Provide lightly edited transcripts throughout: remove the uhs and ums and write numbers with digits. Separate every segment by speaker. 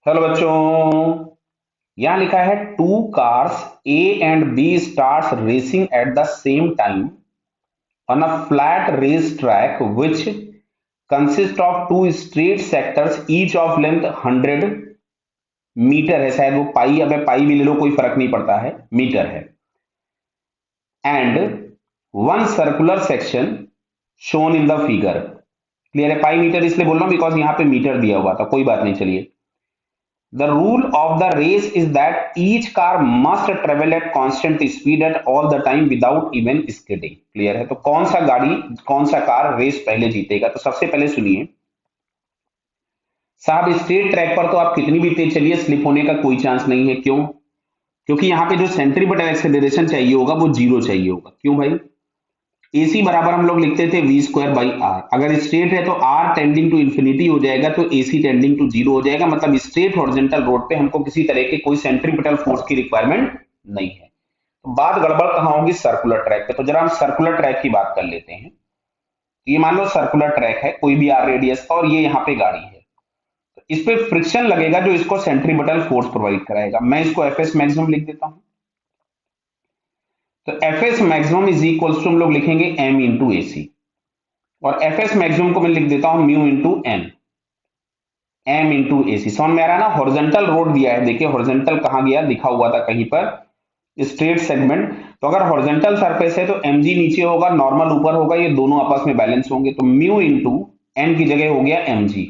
Speaker 1: Hello बच्चों। यहां लिखा है two cars A and B starts racing at the same time on a flat race track which consist of two straight sectors each of length 100 metre है। शायद वो पाई, अब पाई भी ले लो, कोई फर्क नहीं पड़ता है, मीटर है। And one circular section shown in the figure. Clear है? पाई मीटर इसलिए बोल रहा हूं बिकॉज यहां पे मीटर दिया हुआ था, कोई बात नहीं। चलिए, the rule of the race is that each car must travel at constant speed at all the time without even skidding। Clear है? तो कौन सा गाड़ी, कौन सा कार रेस पहले जीतेगा? तो सबसे पहले सुनिए साहब, स्ट्रेट ट्रैक पर तो आप कितनी भी तेज चलिए, स्लिप होने का कोई चांस नहीं है। क्यों? क्योंकि यहाँ पे जो सेंट्रीपिटल एक्सेलरेशन चाहिए होगा वो जीरो चाहिए होगा। क्यों भाई? एसी बराबर हम लोग लिखते थे वी स्क्वायर बाई आर। अगर स्ट्रेट है तो आर टेंडिंग टू इंफिनिटी हो जाएगा, तो एसी टेंडिंग टू जीरो हो जाएगा। मतलब स्ट्रेट हॉरिजॉन्टल रोड पे हमको किसी तरह के कोई सेंट्रीपिटल फोर्स की रिक्वायरमेंट नहीं है। तो बात गड़बड़ कहां होगी? सर्कुलर ट्रैक पे। तो जरा हम सर्कुलर ट्रैक की बात कर लेते हैं। तो ये मान लो सर्कुलर ट्रैक है, कोई भी आर रेडियस का, और ये यहाँ पे गाड़ी है। तो इस पे फ्रिक्शन लगेगा जो इसको सेंट्रीपिटल फोर्स प्रोवाइड कराएगा। मैं इसको एफ एस मैक्सिमम लिख देता हूं। तो F S maximum is equal to हम लोग लिखेंगे एम इंटू ए सी, और एफ एस मैक्सिमम को मैं लिख देता हूं mu into n, m into a c. समझ में आ रहा है ना? हॉरिजॉन्टल रोड दिया है, देखिए हॉरिजॉन्टल कहां गया, दिखा हुआ था कहीं पर, स्ट्रेट सेगमेंट। तो अगर हॉरिजॉन्टल सरफेस है तो एम जी नीचे होगा, नॉर्मल ऊपर होगा, ये दोनों आपस में बैलेंस होंगे। तो म्यू इंटू एन की जगह हो गया M G,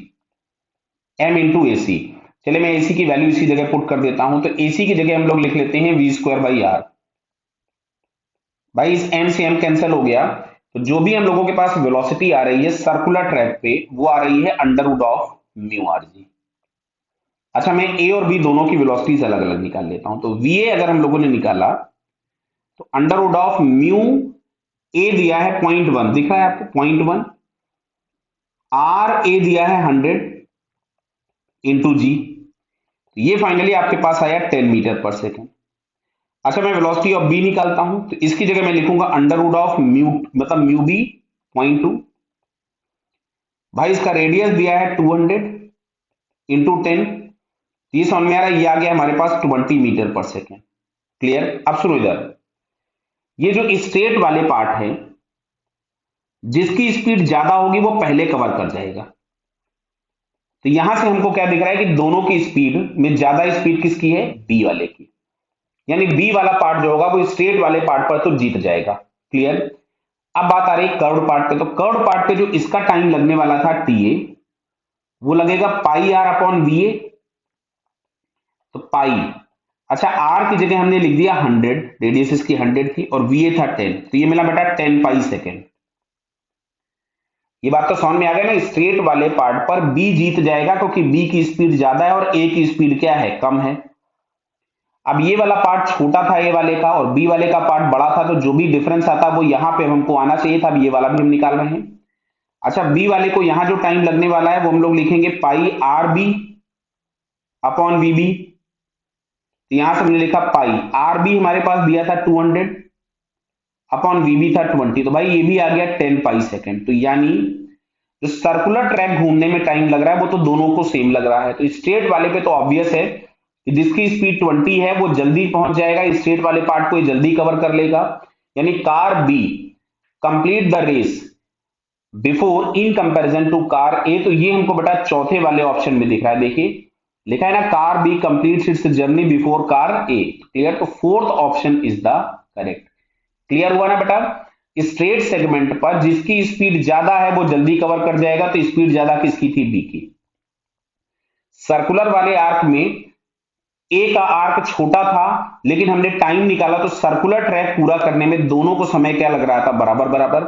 Speaker 1: M into a सी। चलिए मैं एसी की वैल्यू इसी जगह पुट कर देता हूं। तो एसी की जगह हम लोग लिख लेते हैं वी स्क्वायर बाई आर। भाई इस एम से एम कैंसिल हो गया, तो जो भी हम लोगों के पास वेलोसिटी आ रही है सर्कुलर ट्रैक पे, वो आ रही है under root of mu r g. अच्छा, मैं ए और बी दोनों की वेलोसिटीज अलग अलग निकाल लेता हूं। तो वी ए अगर हम लोगों ने निकाला तो अंडरवुड ऑफ म्यू ए दिया है 0.1, दिख रहा है आपको 0.1, आर ए दिया है 100 इंटू जी। ये फाइनली आपके पास आया 10 मीटर पर सेकेंड। अच्छा, मैं वेलोसिटी ऑफ बी निकालता हूं, तो इसकी जगह मैं लिखूंगा अंडरवुड ऑफ म्यू, मतलब म्यू बी 0.2। भाई इसका रेडियस दिया है 200 इंटू 10। ये समझ में आ रहा है? ये आ गया हमारे पास 20 मीटर पर सेकेंड। क्लियर? अब सुनो इधर, ये जो स्ट्रेट वाले पार्ट है, जिसकी स्पीड ज्यादा होगी वो पहले कवर कर जाएगा। तो यहां से हमको क्या दिख रहा है कि दोनों की स्पीड में ज्यादा स्पीड किसकी है? बी वाले की। यानी बी वाला पार्ट जो होगा वो स्ट्रेट वाले पार्ट पर तो जीत जाएगा। क्लियर? अब बात आ रही है कर्व पार्ट पे। तो कर्व पार्ट पे जो इसका टाइम लगने वाला था टी ए, वो लगेगा पाई आर अपॉन वी ए। तो पाई, अच्छा आर की जगह हमने लिख दिया 100, रेडियस इसकी 100 थी, और वी ए था 10, तो ये मिला बेटा 10 पाई सेकेंड। ये बात तो समझ में आ गया ना? स्ट्रेट वाले पार्ट पर बी जीत जाएगा क्योंकि बी की स्पीड ज्यादा है और ए की स्पीड क्या है? कम है। अब ये वाला पार्ट छोटा था ए वाले का, और बी वाले का पार्ट बड़ा था, तो जो भी डिफरेंस आता वो यहां पे हमको आना चाहिए था। अब ये वाला भी हम निकाल रहे हैं। अच्छा, बी वाले को यहां जो टाइम लगने वाला है वो हम लोग लिखेंगे pi r b upon v b. तो यहां से हमने लिखा पाई आर बी हमारे पास दिया था 200 अपॉन वी बी था 20, तो भाई ये भी आ गया 10 पाई सेकेंड। तो यानी जो सर्कुलर ट्रैक घूमने में टाइम लग रहा है वो तो दोनों को सेम लग रहा है। तो स्ट्रेट वाले पे तो ऑब्वियस है कि जिसकी स्पीड 20 है वो जल्दी पहुंच जाएगा, स्ट्रेट वाले पार्ट को ये जल्दी कवर कर लेगा। यानी car b complete the race before in comparison to car a. तो ये हमको बेटा चौथे वाले ऑप्शन में दिख रहा है। देखिए लिखा है ना, car b complete its journey before car a. Clear? तो fourth option is the correct. क्लियर हुआ ना बेटा? स्ट्रेट सेगमेंट पर जिसकी स्पीड ज्यादा है वो जल्दी कवर कर जाएगा। तो स्पीड ज्यादा किसकी थी? बी की। सर्कुलर वाले आर्क में ए का आर्क छोटा था, लेकिन हमने टाइम निकाला तो सर्कुलर ट्रैक पूरा करने में दोनों को समय क्या लग रहा था? बराबर बराबर।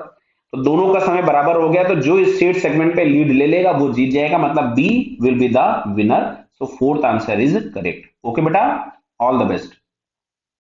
Speaker 1: तो दोनों का समय बराबर हो गया, तो जो स्ट्रेट सेगमेंट पे लीड ले लेगा वो जीत जाएगा, मतलब B will be the winner. So fourth answer is correct. Okay बेटा, ऑल द बेस्ट।